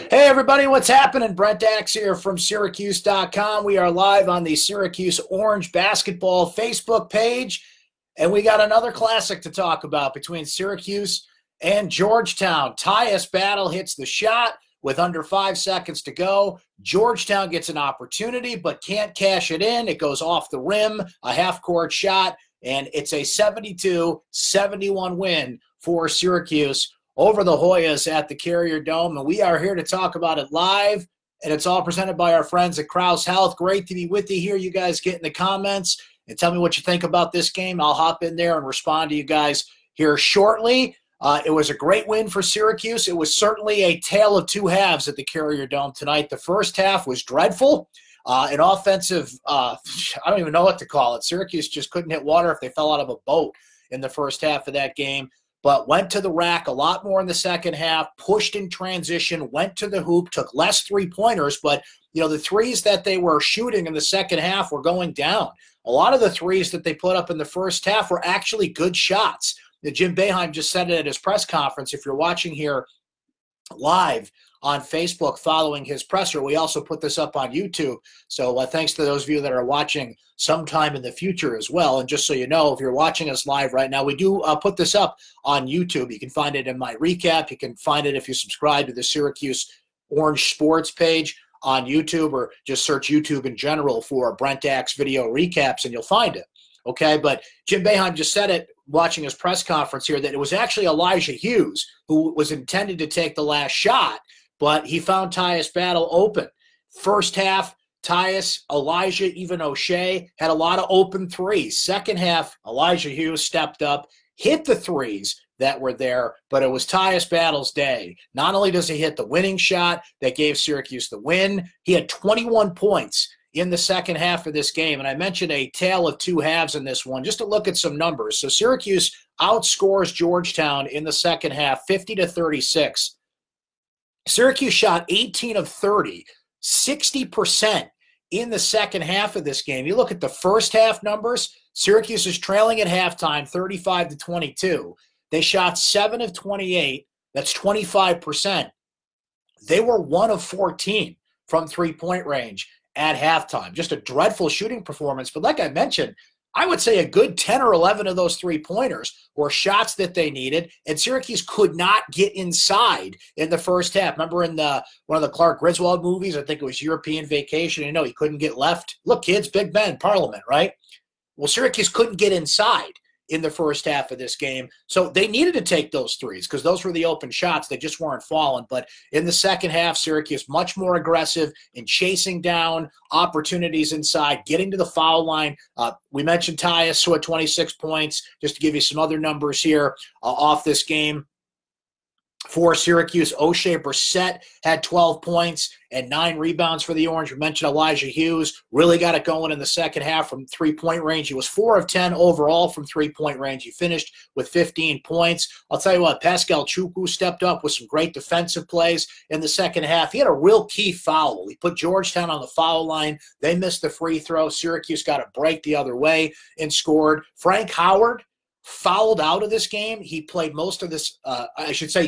Hey everybody, what's happening? Brent Axe here from syracuse.com. We are live on the Syracuse Orange Basketball Facebook page, and we got another classic to talk about between Syracuse and Georgetown. Tyus Battle hits the shot with under 5 seconds to go. Georgetown gets an opportunity but can't cash it in. It goes off the rim, a half-court shot, and it's a 72-71 win for Syracuse over the Hoyas at the Carrier Dome, and we are here to talk about it live, and it's all presented by our friends at Krause Health. Great to be with you here. You guys get in the comments and tell me what you think about this game. I'll hop in there and respond to you guys here shortly. It was a great win for Syracuse. It was certainly a tale of two halves at the Carrier Dome tonight. The first half was dreadful. An offensive, I don't even know what to call it. Syracuse just couldn't hit water if they fell out of a boat in the first half of that game. But went to the rack a lot more in the second half, pushed in transition, went to the hoop, took less three-pointers, but the threes that they were shooting in the second half were going down. A lot of the threes that they put up in the first half were actually good shots. Jim Boeheim just said it at his press conference. If you're watching here live on Facebook following his presser, we also put this up on YouTube. So thanks to those of you that are watching sometime in the future as well. And just so you know, if you're watching us live right now, we do put this up on YouTube. You can find it in my recap. You can find it if you subscribe to the Syracuse Orange Sports page on YouTube, or just search YouTube in general for Brent Axe video recaps and you'll find it. Okay, but Jim Boeheim just said it watching his press conference here that it was actually Elijah Hughes who was intended to take the last shot, but he found Tyus Battle open. First half, Tyus, Elijah, even O'Shea had a lot of open threes. Second half, Elijah Hughes stepped up, hit the threes that were there, but it was Tyus Battle's day. Not only does he hit the winning shot that gave Syracuse the win, he had 21 points in the second half of this game. And I mentioned a tale of two halves in this one, just to look at some numbers. So Syracuse outscores Georgetown in the second half, 50-36. Syracuse shot 18 of 30, 60% in the second half of this game. You look at the first half numbers, Syracuse is trailing at halftime, 35-22. They shot 7 of 28. That's 25%. They were 1 of 14 from three-point range at halftime. Just a dreadful shooting performance. But like I mentioned, I would say a good 10 or 11 of those three-pointers were shots that they needed, and Syracuse could not get inside in the first half. Remember in one of the Clark Griswold movies, I think it was European Vacation, he couldn't get left. Look, kids, Big Ben, Parliament, right? Well, Syracuse couldn't get inside in the first half of this game. So they needed to take those threes because those were the open shots. They just weren't falling. But in the second half, Syracuse much more aggressive in chasing down opportunities inside, getting to the foul line. We mentioned Tyus, who had 26 points. Just to give you some other numbers here off this game. For Syracuse, O'Shea Brissett had 12 points and 9 rebounds for the Orange. We mentioned Elijah Hughes really got it going in the second half from three-point range. He was 4 of 10 overall from three-point range. He finished with 15 points. I'll tell you what, Pascal Chukwu stepped up with some great defensive plays in the second half. He had a real key foul. He put Georgetown on the foul line. They missed the free throw. Syracuse got a break the other way and scored. Frank Howard fouled out of this game. He played most of this,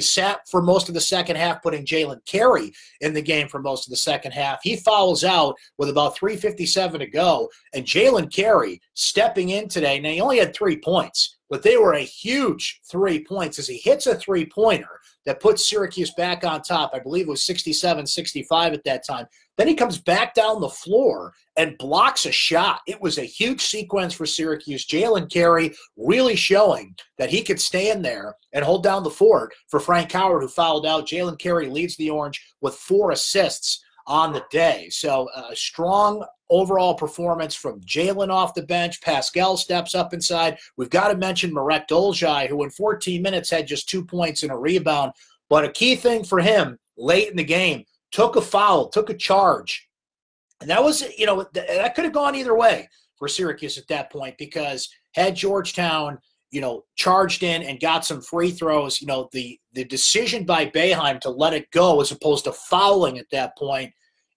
sat for most of the second half, putting Jalen Carey in the game for most of the second half. He fouls out with about 3:57 to go, and Jalen Carey stepping in today. Now, he only had 3 points, but they were a huge 3 points as he hits a three-pointer that puts Syracuse back on top. I believe it was 67-65 at that time. Then he comes back down the floor and blocks a shot. It was a huge sequence for Syracuse. Jalen Carey really showing that he could stand there and hold down the fort for Frank Howard, who fouled out. Jalen Carey leads the Orange with 4 assists on the day. So a strong overall performance from Jalen off the bench. Pascal steps up inside. We've got to mention Marek Dolezaj, who in 14 minutes had just 2 points and a rebound. But a key thing for him late in the game, took a foul, took a charge. And that was, that could have gone either way for Syracuse at that point, because had Georgetown, charged in and got some free throws, the decision by Boeheim to let it go as opposed to fouling at that point,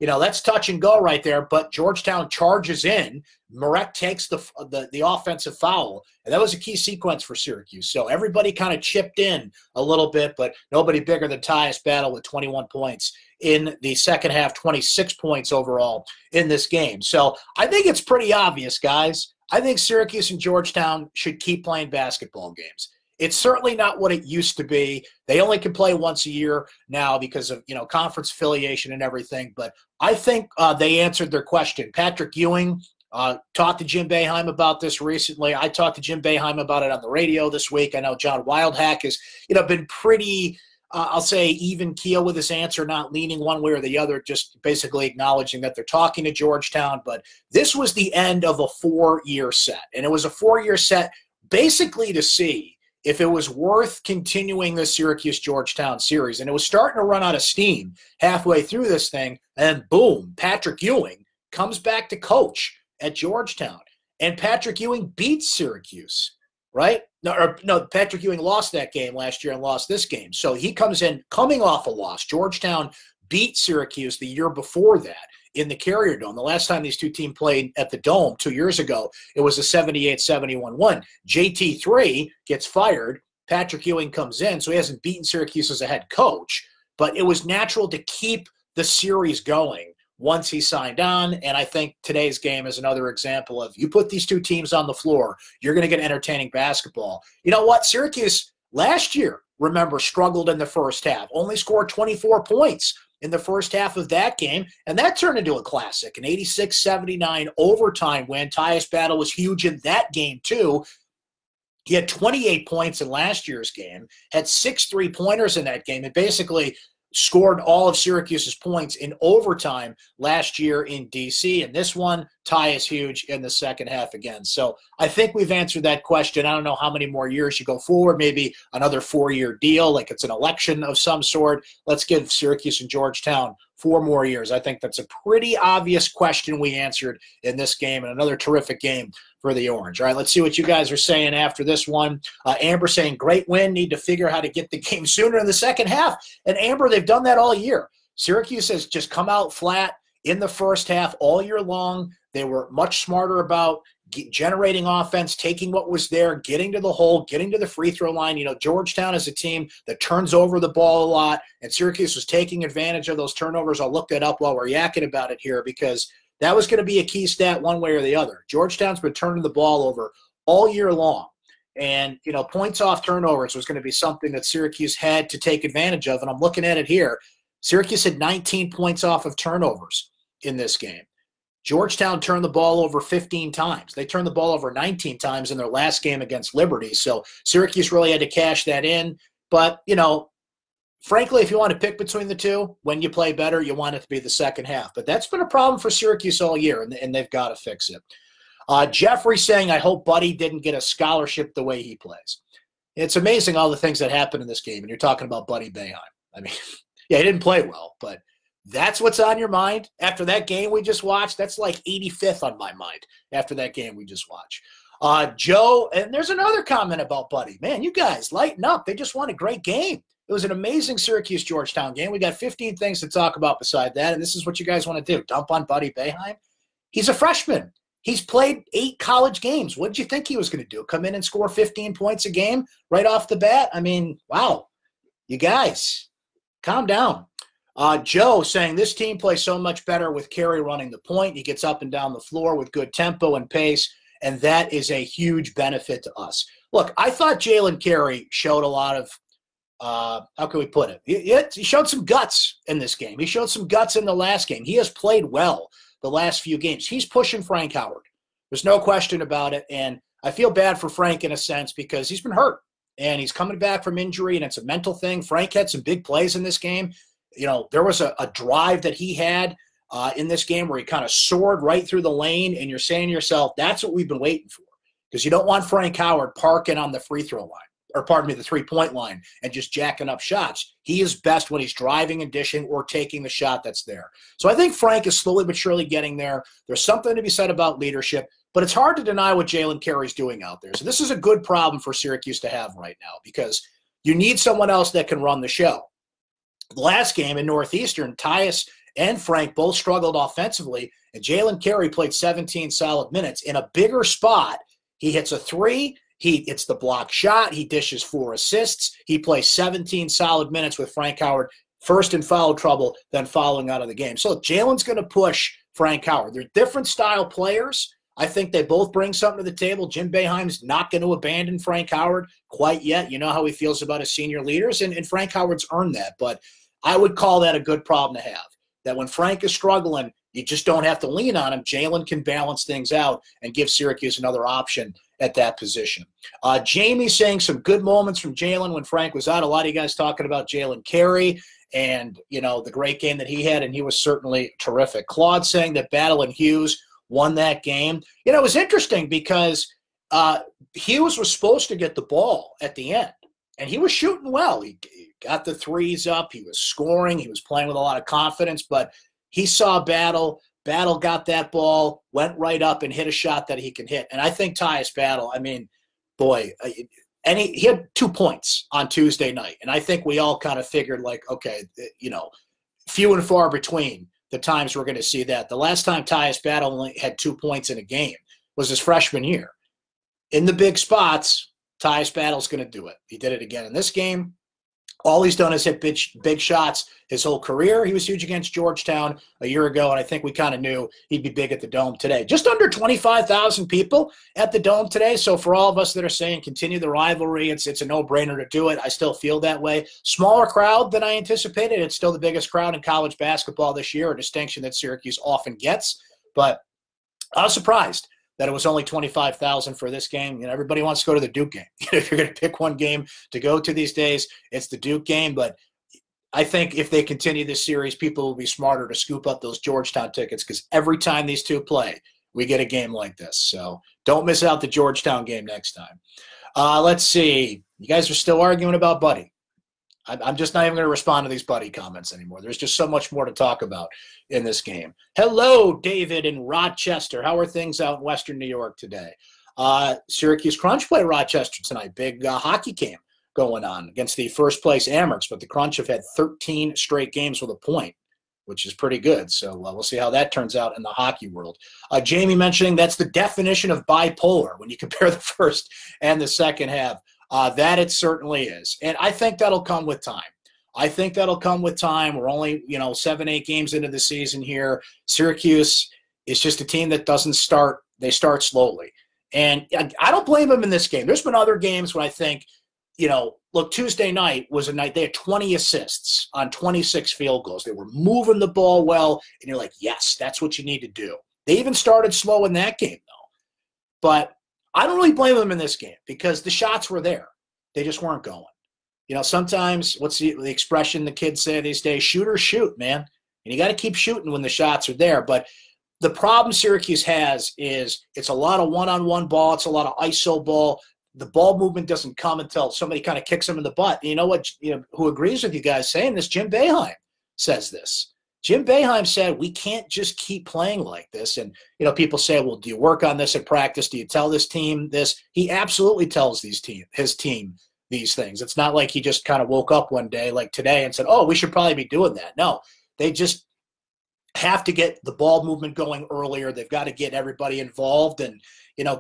that's touch and go right there. But Georgetown charges in. Marek takes the offensive foul, and that was a key sequence for Syracuse. So everybody kind of chipped in a little bit, but nobody bigger than Tyus Battle with 21 points in the second half, 26 points overall in this game. So I think it's pretty obvious, guys. I think Syracuse and Georgetown should keep playing basketball games. It's certainly not what it used to be. They only can play once a year now because of, conference affiliation and everything. But I think they answered their question. Patrick Ewing talked to Jim Boeheim about this recently. I talked to Jim Boeheim about it on the radio this week. I know John Wildhack has, been pretty, I'll say, even keel with his answer, not leaning one way or the other, just basically acknowledging that they're talking to Georgetown. But this was the end of a 4-year set. And it was a 4-year set basically to see if it was worth continuing the Syracuse-Georgetown series. And it was starting to run out of steam halfway through this thing. And boom, Patrick Ewing comes back to coach at Georgetown. And Patrick Ewing beats Syracuse, right? No, Patrick Ewing lost that game last year and lost this game. So he comes in coming off a loss. Georgetown beat Syracuse the year before that in the Carrier Dome. The last time these two teams played at the Dome 2 years ago, it was a 78-71 win. JT3 gets fired. Patrick Ewing comes in, so he hasn't beaten Syracuse as a head coach. But it was natural to keep the series going once he signed on, and I think today's game is another example of you put these two teams on the floor, you're going to get entertaining basketball. You know what? Syracuse last year, remember, struggled in the first half, only scored 24 points in the first half of that game, and that turned into a classic, an 86-79 overtime win. Tyus Battle was huge in that game, too. He had 28 points in last year's game, had 6 3-pointers in that game, and basically scored all of Syracuse's points in overtime last year in D.C. And this one, Tyus huge in the second half again. So I think we've answered that question. I don't know how many more years you go forward, maybe another 4-year deal, like it's an election of some sort. Let's give Syracuse and Georgetown 4 more years. I think that's a pretty obvious question we answered in this game, and another terrific game for the Orange. All right, let's see what you guys are saying after this one. Amber saying, great win, need to figure how to get the game sooner in the second half. And Amber, they've done that all year. Syracuse has just come out flat in the first half all year long. They were much smarter about generating offense, taking what was there, getting to the hole, getting to the free throw line. Georgetown is a team that turns over the ball a lot, and Syracuse was taking advantage of those turnovers. I'll look that up while we're yakking about it here, because that was going to be a key stat one way or the other. Georgetown's been turning the ball over all year long. And, points off turnovers was going to be something that Syracuse had to take advantage of. And I'm looking at it here. Syracuse had 19 points off of turnovers in this game. Georgetown turned the ball over 15 times. They turned the ball over 19 times in their last game against Liberty. So Syracuse really had to cash that in. But, frankly, if you want to pick between the two, when you play better, you want it to be the second half. But that's been a problem for Syracuse all year, and they've got to fix it. Jeffrey saying, I hope Buddy didn't get a scholarship the way he plays. It's amazing all the things that happened in this game, and you're talking about Buddy Boeheim. I mean, yeah, he didn't play well, but that's what's on your mind after that game we just watched. That's like 85th on my mind after that game we just watched. Joe, and there's another comment about Buddy. Man, you guys lighten up. They just won a great game. It was an amazing Syracuse-Georgetown game. We got 15 things to talk about beside that, and this is what you guys want to do. Dump on Buddy Boeheim? He's a freshman. He's played 8 college games. What did you think he was going to do? Come in and score 15 points a game right off the bat? I mean, wow. You guys, calm down. Joe saying this team plays so much better with Carey running the point. He gets up and down the floor with good tempo and pace, and that is a huge benefit to us. Look, I thought Jalen Carey showed a lot of how can we put it? He showed some guts in this game. He showed some guts in the last game. He has played well the last few games. He's pushing Frank Howard. There's no question about it, and I feel bad for Frank in a sense because he's been hurt, and he's coming back from injury, and it's a mental thing. Frank had some big plays in this game. There was a drive that he had in this game where he kind of soared right through the lane, and you're saying to yourself, that's what we've been waiting for, because you don't want Frank Howard parking on the free throw line, or pardon me, the three-point line, and just jacking up shots. He is best when he's driving and dishing or taking the shot that's there. So I think Frank is slowly but surely getting there. There's something to be said about leadership, but it's hard to deny what Jalen Carey's doing out there. So this is a good problem for Syracuse to have right now, because you need someone else that can run the show. The last game in Northeastern, Tyus and Frank both struggled offensively, and Jalen Carey played 17 solid minutes. In a bigger spot, he hits a three, he hits the block shot, he dishes 4 assists, he plays 17 solid minutes with Frank Howard first in foul trouble, then fouling out of the game. So Jalen's going to push Frank Howard. They're different style players. I think they both bring something to the table. Jim Boeheim's not going to abandon Frank Howard quite yet. You know how he feels about his senior leaders, and Frank Howard's earned that. But I would call that a good problem to have, that when Frank is struggling, you just don't have to lean on him. Jalen can balance things out and give Syracuse another option at that position. Jamie saying some good moments from Jalen when Frank was out. A lot of you guys talking about Jalen Carey and, you know, the great game that he had, and he was certainly terrific. Claude saying that Battle and Hughes won that game. You know, it was interesting because Hughes was supposed to get the ball at the end, and he was shooting well. He got the threes up. He was scoring. He was playing with a lot of confidence, but he saw Battle. Battle got that ball, went right up and hit a shot that he can hit. And I think Tyus Battle, I mean, boy, and he had 2 points on Tuesday night. And I think we all kind of figured, like, okay, you know, few and far between the times we're going to see that. The last time Tyus Battle only had 2 points in a game was his freshman year. In the big spots, Tyus Battle's going to do it. He did it again in this game. All he's done is hit big shots his whole career. He was huge against Georgetown a year ago, and I think we kind of knew he'd be big at the Dome today. Just under 25,000 people at the Dome today. So for all of us that are saying continue the rivalry, it's a no-brainer to do it. I still feel that way. Smaller crowd than I anticipated. It's still the biggest crowd in college basketball this year, a distinction that Syracuse often gets. But I was surprised that it was only 25,000 for this game. You know, everybody wants to go to the Duke game. If you're going to pick one game to go to these days, it's the Duke game. But I think if they continue this series, people will be smarter to scoop up those Georgetown tickets, because every time these two play, we get a game like this. So don't miss out the Georgetown game next time. Let's see. You guys are still arguing about Buddy. I'm just not even going to respond to these Buddy comments anymore. There's just so much more to talk about in this game. Hello, David in Rochester. How are things out in Western New York today? Syracuse Crunch play Rochester tonight. Big hockey game going on against the first-place Amerks, but the Crunch have had 13 straight games with a point, which is pretty good. So we'll see how that turns out in the hockey world. Jamie mentioning that's the definition of bipolar when you compare the first and the second half. That it certainly is. And I think that'll come with time. We're only, 7-8 games into the season here. Syracuse is just a team that doesn't start. They start slowly. And I don't blame them in this game. There's been other games where I think, look, Tuesday night was a night they had 20 assists on 26 field goals. They were moving the ball well, and you're like, yes, that's what you need to do. They even started slow in that game, though. But I don't really blame them in this game because the shots were there. They just weren't going. Sometimes, what's the expression the kids say these days? Shoot or shoot, man. And you got to keep shooting when the shots are there. But the problem Syracuse has is it's a lot of one-on-one ball. It's a lot of iso ball. The ball movement doesn't come until somebody kind of kicks them in the butt. And you know what? Who agrees with you guys saying this? Jim Boeheim says this. Jim Boeheim said, we can't just keep playing like this. And, people say, well, do you work on this at practice? Do you tell this team this? He absolutely tells his team these things. It's not like he just kind of woke up one day like today and said, oh, we should probably be doing that. No, they just have to get the ball movement going earlier. They've got to get everybody involved and,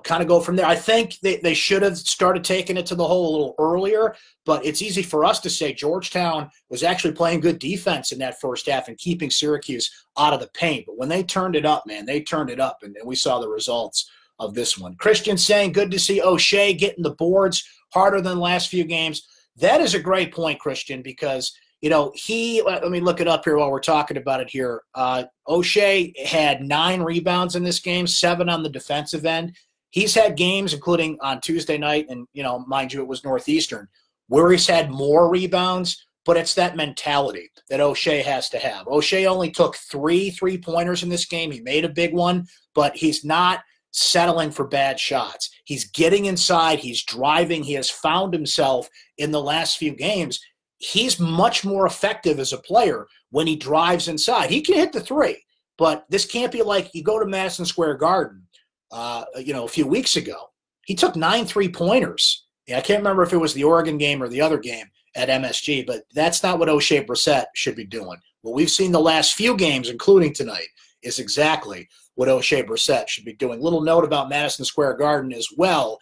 kind of go from there. I think they should have started taking it to the hole a little earlier, but it's easy for us to say Georgetown was actually playing good defense in that first half and keeping Syracuse out of the paint. But when they turned it up, man, they turned it up, and we saw the results of this one. Christian saying, good to see O'Shea getting the boards harder than the last few games. That is a great point, Christian, because let me look it up here while we're talking about it here. O'Shea had 9 rebounds in this game, 7 on the defensive end. He's had games, including on Tuesday night, and, mind you, it was Northeastern, where he's had more rebounds, but it's that mentality that O'Shea has to have. O'Shea only took 3 3-pointers in this game. He made a big one, but he's not settling for bad shots. He's getting inside. He's driving. He has found himself in the last few games. He's much more effective as a player when he drives inside. He can hit the 3, but this can't be like you go to Madison Square Garden, a few weeks ago. He took 9 3-pointers. I can't remember if it was the Oregon game or the other game at MSG, but that's not what O'Shea Brissett should be doing. what we've seen the last few games, including tonight, is exactly what O'Shea Brissett should be doing. Little note about Madison Square Garden as well.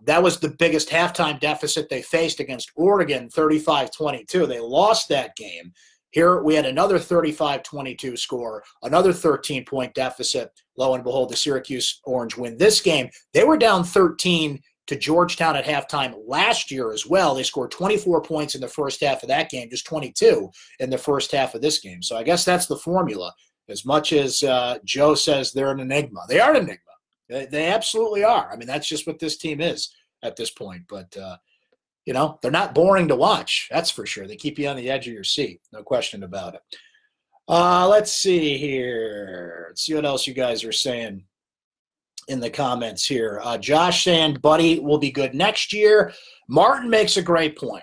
That was the biggest halftime deficit they faced against Oregon, 35-22. They lost that game. Here we had another 35-22 score, another 13-point deficit. Lo and behold, the Syracuse Orange win this game. They were down 13 to Georgetown at halftime last year as well. They scored 24 points in the first half of that game, just 22 in the first half of this game. So I guess that's the formula. As much as Joe says they're an enigma, they are an enigma. They absolutely are. I mean, that's just what this team is at this point. But they're not boring to watch. That's for sure. They keep you on the edge of your seat. No question about it. Let's see here. Let's see what else you guys are saying in the comments here. Josh saying Buddy will be good next year. Martin makes a great point.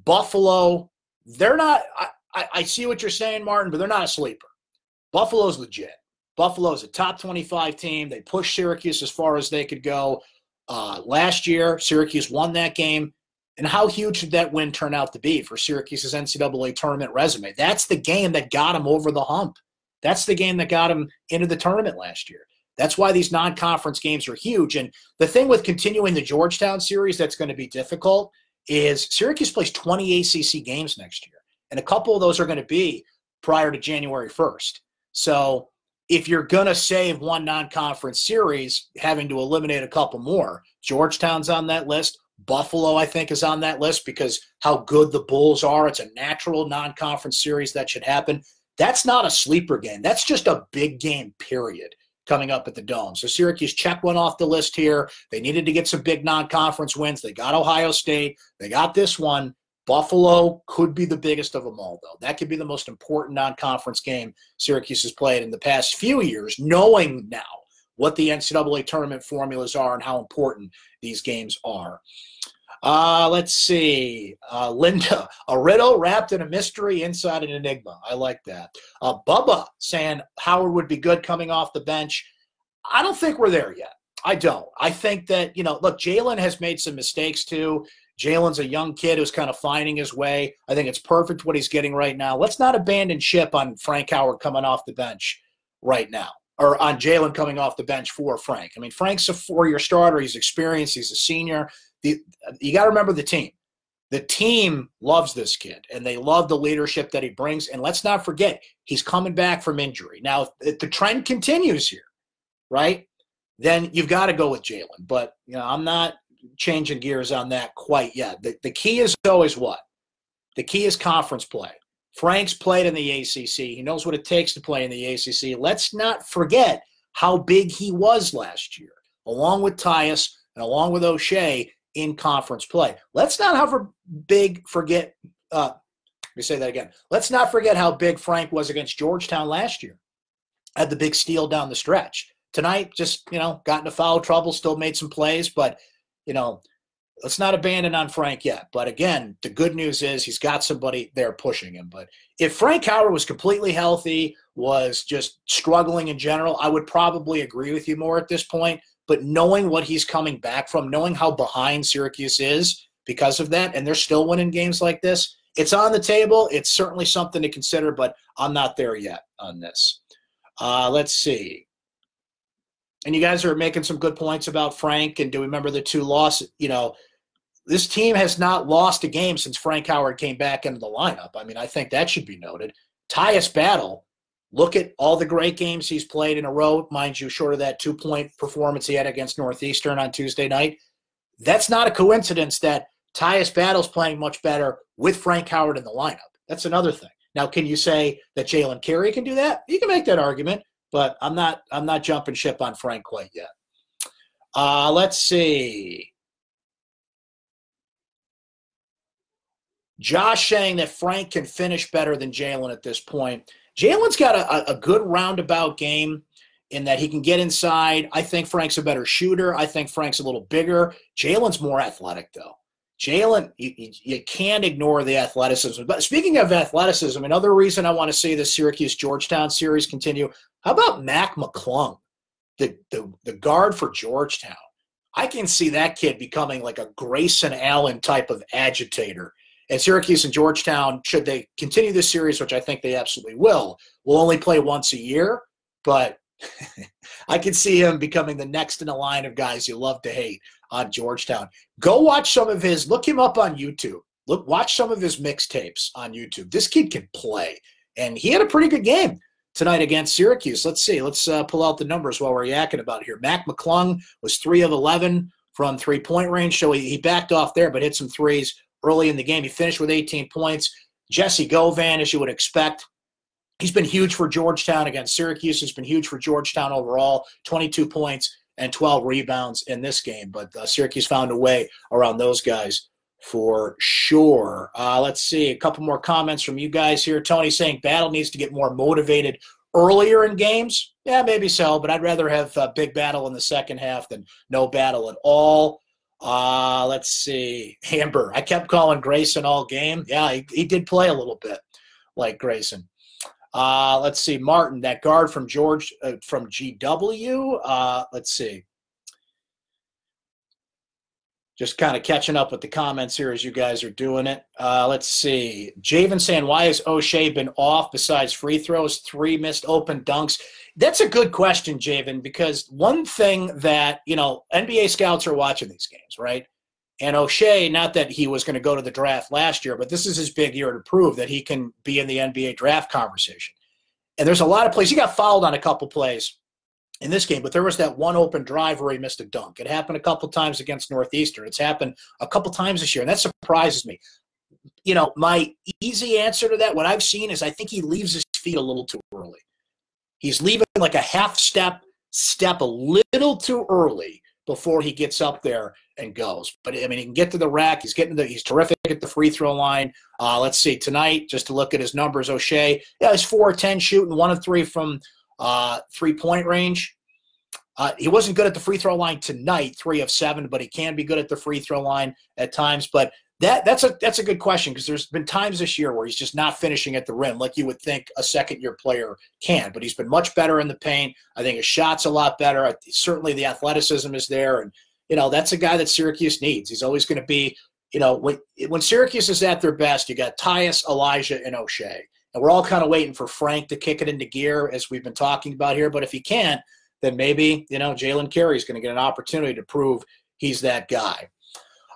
Buffalo, they're not I see what you're saying, Martin, but they're not a sleeper. Buffalo's legit. Buffalo's a top 25 team. They pushed Syracuse as far as they could go. Last year, Syracuse won that game. And how huge did that win turn out to be for Syracuse's NCAA tournament resume? That's the game that got them over the hump. That's the game that got them into the tournament last year. That's why these non-conference games are huge. And the thing with continuing the Georgetown series that's going to be difficult is Syracuse plays 20 ACC games next year. And a couple of those are going to be prior to January 1st. So if you're going to save one non-conference series, having to eliminate a couple more, Georgetown's on that list. Buffalo, I think, is on that list because how good the Bulls are. It's a natural non-conference series that should happen. That's not a sleeper game. That's just a big game, period, coming up at the Dome. So Syracuse checked one off the list here. They needed to get some big non-conference wins. They got Ohio State. They got this one. Buffalo could be the biggest of them all, though. That could be the most important non-conference game Syracuse has played in the past few years, knowing now what the NCAA tournament formulas are and how important these games are. Let's see. Linda, a riddle wrapped in a mystery inside an enigma. I like that. Bubba saying Howard would be good coming off the bench. I don't think we're there yet. I don't. I think that, look, Jalen has made some mistakes too. Jalen's a young kid who's kind of finding his way. I think it's perfect what he's getting right now. Let's not abandon ship on Frank Howard coming off the bench right now, or on Jalen coming off the bench for Frank. I mean, Frank's a four-year starter. He's experienced. He's a senior. You got to remember the team. The team loves this kid, and they love the leadership that he brings. And let's not forget, he's coming back from injury. Now, if the trend continues here, right, then you've got to go with Jalen. But, I'm not changing gears on that quite yet. The key is always what? The key is conference play. Frank's played in the ACC. He knows what it takes to play in the ACC. Let's not forget how big he was last year, along with Tyus and along with O'Shea in conference play. Let's not forget let me say that again. Let's not forget how big Frank was against Georgetown last year. Had the big steal down the stretch. Tonight, just, got into foul trouble, still made some plays, but let's not abandon on Frank yet. But again, the good news is he's got somebody there pushing him. But if Frank Howard was completely healthy, was just struggling in general, I would probably agree with you more at this point. But knowing what he's coming back from, knowing how behind Syracuse is because of that, and they're still winning games like this, it's on the table. It's certainly something to consider, but I'm not there yet on this. Let's see. And you guys are making some good points about Frank, and do we remember the two losses? This team has not lost a game since Frank Howard came back into the lineup. I mean, I think that should be noted. Tyus Battle, look at all the great games he's played in a row, mind you, short of that 2-point performance he had against Northeastern on Tuesday night. That's not a coincidence that Tyus Battle's playing much better with Frank Howard in the lineup. That's another thing. Now, can you say that Jalen Carey can do that? You can make that argument. But I'm not jumping ship on Frank quite yet. Let's see. Josh saying that Frank can finish better than Jalen at this point. Jalen's got a good roundabout game in that he can get inside. I think Frank's a better shooter. I think Frank's a little bigger. Jalen's more athletic, though. Jalen, you can't ignore the athleticism. But speaking of athleticism, another reason I want to see the Syracuse-Georgetown series continue, how about Mac McClung, the guard for Georgetown? I can see that kid becoming like a Grayson Allen type of agitator And Syracuse and Georgetown, should they continue this series, which I think they absolutely will only play once a year. But I can see him becoming the next in a line of guys you love to hate on Georgetown. Go watch some of his – look him up on YouTube. Watch some of his mixtapes on YouTube. This kid can play. And he had a pretty good game tonight against Syracuse. Let's see. Let's pull out the numbers while we're yakking about it here. Mac McClung was 3 of 11 from three-point range, so he backed off there but hit some threes early in the game. He finished with 18 points. Jesse Govan, as you would expect, he's been huge for Georgetown against Syracuse. He's been huge for Georgetown overall, 22 points and 12 rebounds in this game. But Syracuse found a way around those guys for sure. Let's see, a couple more comments from you guys here. Tony saying Battle needs to get more motivated earlier in games. Yeah, maybe so, but I'd rather have big Battle in the second half than no Battle at all. Let's see. Amber, I kept calling Grayson all game. Yeah, he did play a little bit like Grayson. Let's see. Martin, that guard from from GW. Let's see. Just kind of catching up with the comments here as you guys are doing it. Let's see. Javen saying, why has O'Shea been off besides free throws? 3 missed open dunks. That's a good question, Javen, because one thing that, NBA scouts are watching these games, right? And O'Shea, not that he was going to go to the draft last year, but this is his big year to prove that he can be in the NBA draft conversation. And there's a lot of plays. He got fouled on a couple plays in this game, but there was that one open drive where he missed a dunk. It happened a couple times against Northeastern. It's happened a couple times this year, and that surprises me. My easy answer to that, what I've seen is I think he leaves his feet a little too early. He's leaving like a half step a little too early before he gets up there and goes. But, I mean, he can get to the rack. He's terrific at the free throw line. Let's see. Tonight, just to look at his numbers, O'Shea, he's 4-10 shooting, 1 of 3 from three-point range. He wasn't good at the free throw line tonight, 3 of 7, but he can be good at the free throw line at times. But that's a good question, because there's been times this year where he's just not finishing at the rim like you would think a second-year player can. But he's been much better in the paint. I think his shot's a lot better. Certainly the athleticism is there. And, that's a guy that Syracuse needs. He's always going to be, when Syracuse is at their best, you got Tyus, Elijah, and O'Shea. And we're all kind of waiting for Frank to kick it into gear, as we've been talking about here. But if he can't, then maybe, Jalen Carey's going to get an opportunity to prove he's that guy.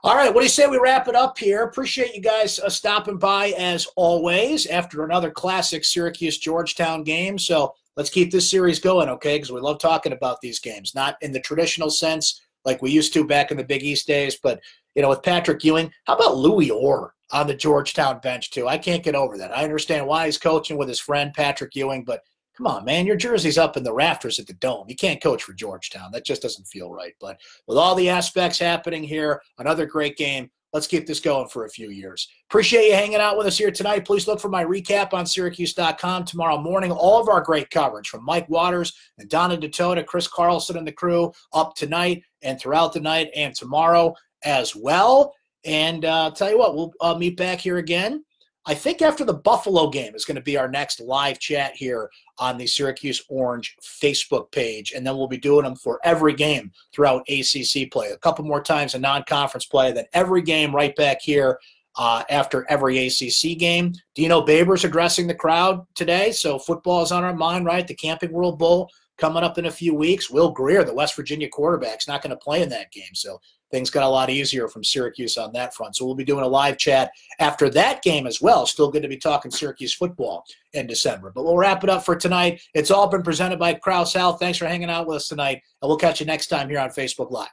All right, what do you say we wrap it up here? Appreciate you guys stopping by, as always, after another classic Syracuse-Georgetown game. So let's keep this series going, okay, because we love talking about these games. Not in the traditional sense like we used to back in the Big East days, but, with Patrick Ewing. How about Louis Orr on the Georgetown bench, too? I can't get over that. I understand why he's coaching with his friend Patrick Ewing, but come on, man, your jersey's up in the rafters at the Dome. You can't coach for Georgetown. That just doesn't feel right. But with all the aspects happening here, another great game. Let's keep this going for a few years. Appreciate you hanging out with us here tonight. Please look for my recap on syracuse.com tomorrow morning. All of our great coverage from Mike Waters and Donna DeTota, Chris Carlson and the crew up tonight and throughout the night and tomorrow as well. And tell you what, we'll meet back here again. I think after the Buffalo game is going to be our next live chat here on the Syracuse Orange Facebook page, and then we'll be doing them for every game throughout ACC play. A couple more times in non-conference play, then every game right back here after every ACC game. Dino Babers addressing the crowd today, so football is on our mind, right? The Camping World Bowl coming up in a few weeks. Will Greer, the West Virginia quarterback, is not going to play in that game, so things got a lot easier from Syracuse on that front. So we'll be doing a live chat after that game as well. Still good to be talking Syracuse football in December. But we'll wrap it up for tonight. It's all been presented by Krause Health. Thanks for hanging out with us tonight, and we'll catch you next time here on Facebook Live.